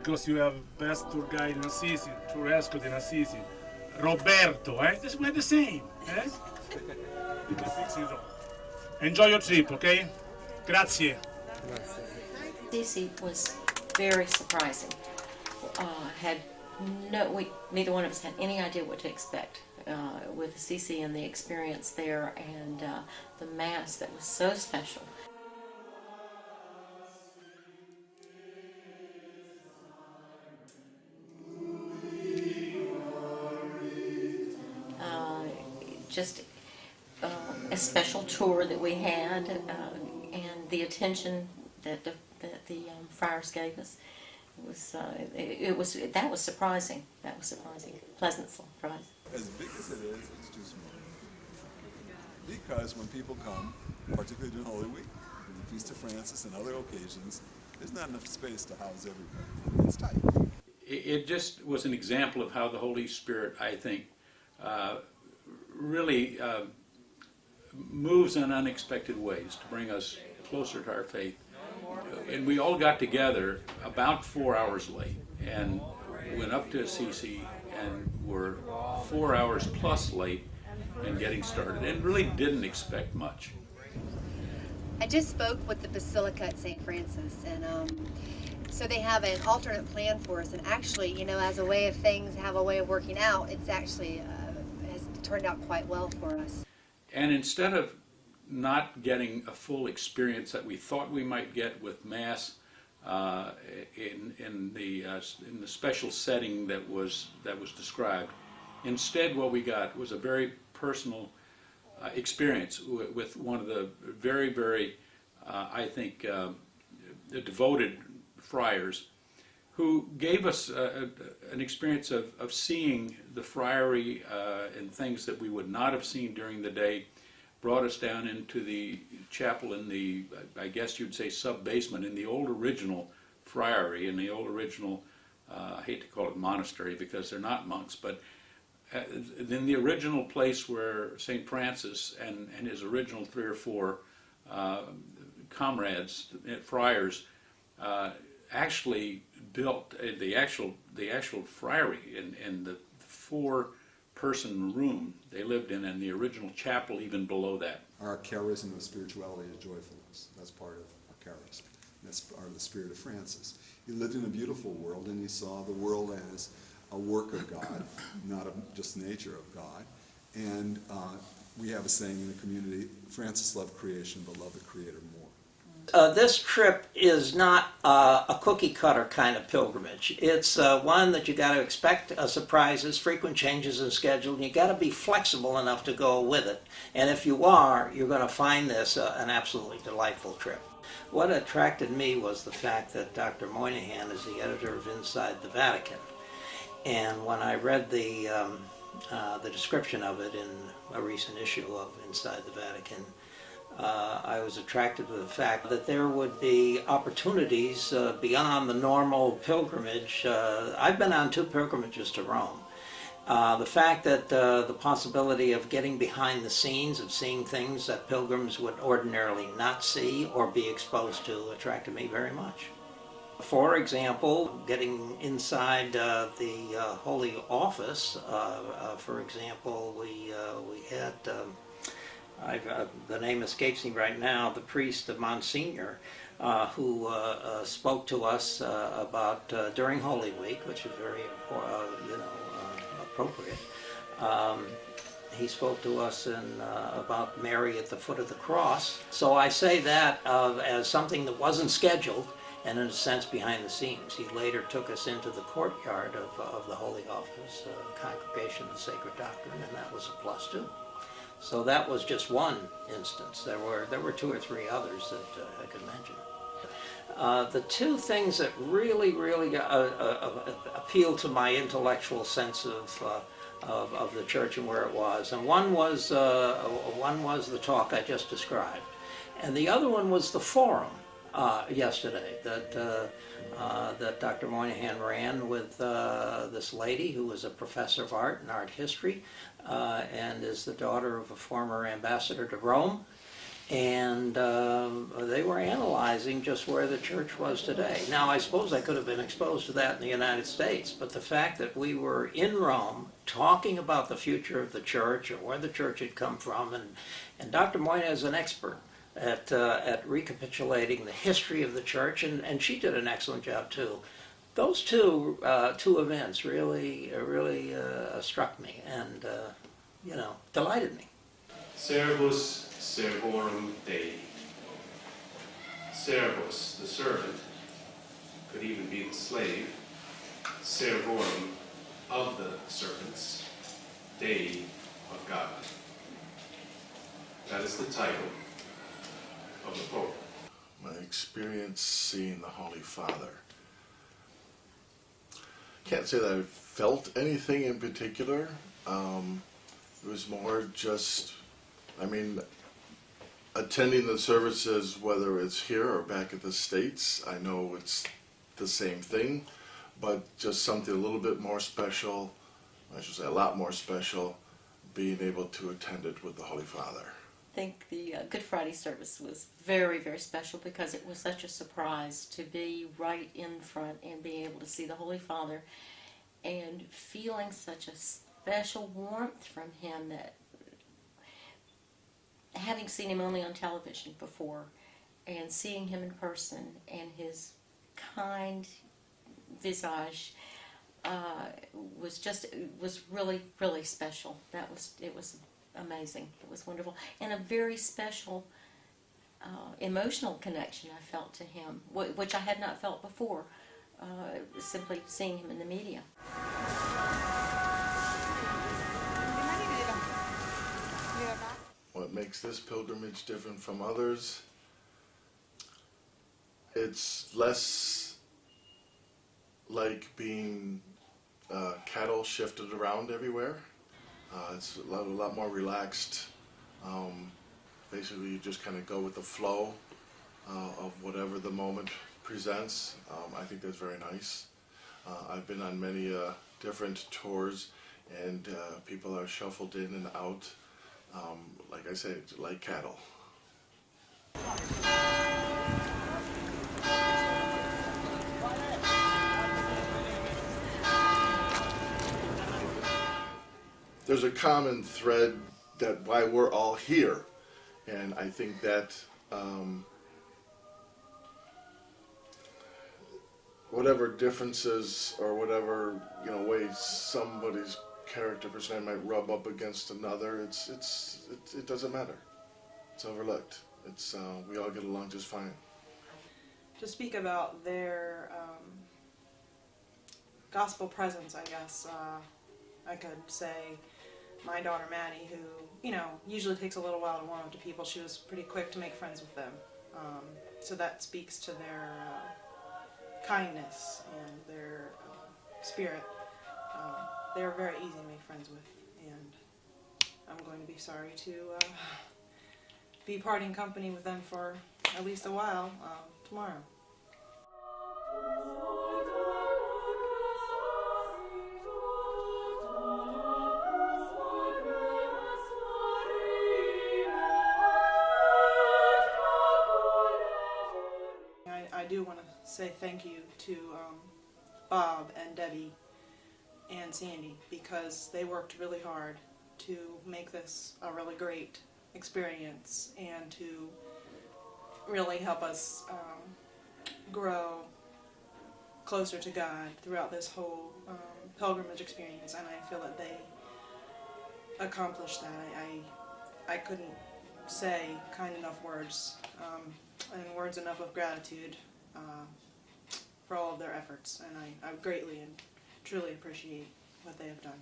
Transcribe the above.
because you have best tour guide in Assisi, tour escort in Assisi. Roberto, eh? We're the same, eh? You can fix it all. Enjoy your trip, okay? Grazie. Assisi was very surprising. Neither one of us had any idea what to expect with Assisi and the experience there, and the Mass that was so special. Just a special tour that we had, and the attention that the friars gave us that was surprising. That was surprising. Pleasant surprise. As big as it is, it's too small. Because when people come, particularly during Holy Week, and the Feast of Francis and other occasions, there's not enough space to house everybody. It's tight. It just was an example of how the Holy Spirit, I think, really moves in unexpected ways to bring us closer to our faith. And we all got together about 4 hours late and went up to Assisi and were 4 hours plus late in getting started and really didn't expect much. I just spoke with the Basilica at St. Francis, and so they have an alternate plan for us, and actually, you know, as a way of things have a way of working out, it's actually has turned out quite well for us. And instead of not getting a full experience that we thought we might get with Mass in the special setting that was described, instead what we got was a very personal experience with one of the very, very, I think, devoted friars who gave us an experience of seeing the friary and things that we would not have seen during the day, brought us down into the chapel in the, I guess you'd say, sub-basement in the old original friary, in the old original, I hate to call it monastery because they're not monks, but in the original place where St. Francis and his original 3 or 4 comrades, friars, actually built the actual friary in the 4-person room they lived in, and the original chapel even below that. Our charism of spirituality is joyfulness. That's part of our charism. That's part of the spirit of Francis. He lived in a beautiful world, and he saw the world as a work of God, not just nature of God. And we have a saying in the community, Francis loved creation, but loved the Creator more. This trip is not a cookie-cutter kind of pilgrimage. It's one that you got to expect surprises, frequent changes in schedule, and you got to be flexible enough to go with it. And if you are, you're going to find this an absolutely delightful trip. What attracted me was the fact that Dr. Moynihan is the editor of Inside the Vatican. And when I read the description of it in a recent issue of Inside the Vatican, I was attracted to the fact that there would be opportunities beyond the normal pilgrimage. I've been on 2 pilgrimages to Rome. The fact that the possibility of getting behind the scenes, of seeing things that pilgrims would ordinarily not see or be exposed to, attracted me very much. For example, getting inside the Holy Office, for example, we had, the name escapes me right now, the priest, Monsignor, who spoke to us about, during Holy Week, which is very, appropriate. He spoke to us about Mary at the foot of the cross. So I say that as something that wasn't scheduled, and in a sense behind the scenes. He later took us into the courtyard of the Holy Office, Congregation of the Sacred Doctrine, and that was a plus too. So that was just one instance. There were 2 or 3 others that I could mention. The 2 things that really appealed to my intellectual sense of the church and where it was, and one was the talk I just described, and the other one was the forum yesterday that Dr. Moynihan ran with this lady who was a professor of art and art history and is the daughter of a former ambassador to Rome. and they were analyzing just where the church was today. Now, I suppose I could have been exposed to that in the United States, but the fact that we were in Rome talking about the future of the church or where the church had come from, and Dr. Moyna is an expert at recapitulating the history of the church, and she did an excellent job too. Those two events really struck me and delighted me. Servus servorum Dei. Servus, the servant, could even be the slave. Servorum, of the servants. Dei, of God. That is the title of the Pope. My experience seeing the Holy Father. Can't say that I felt anything in particular. It was more just, attending the services, whether it's here or back at the States, I know it's the same thing, but just something a little bit more special, I should say a lot more special, being able to attend it with the Holy Father. I think the Good Friday service was very, very special because it was such a surprise to be right in front and being able to see the Holy Father and feeling such a special warmth from him, that having seen him only on television before and seeing him in person and his kind visage was really, really special. It was amazing. It was wonderful, and a very special emotional connection I felt to him, which I had not felt before, simply seeing him in the media. What makes this pilgrimage different from others? It's less like being cattle shifted around everywhere. It's a lot more relaxed. Basically, you just kind of go with the flow of whatever the moment presents. I think that's very nice. I've been on many different tours, and people are shuffled in and out. Like I said, like cattle. There's a common thread that why we're all here, and I think that whatever differences or whatever ways somebody's character personality might rub up against another, it doesn't matter. It's overlooked. We all get along just fine. To speak about their gospel presence, I guess I could say my daughter Maddie, who usually takes a little while to warm up to people, she was pretty quick to make friends with them. So that speaks to their kindness and their spirit. They're very easy to make friends with, and I'm going to be sorry to be parting company with them for at least a while tomorrow. I do want to say thank you to Bob and Debbie and Sandy, because they worked really hard to make this a really great experience and to really help us grow closer to God throughout this whole pilgrimage experience, and I feel that they accomplished that. I couldn't say kind enough words and words enough of gratitude for all of their efforts, and I greatly and truly appreciate what they have done.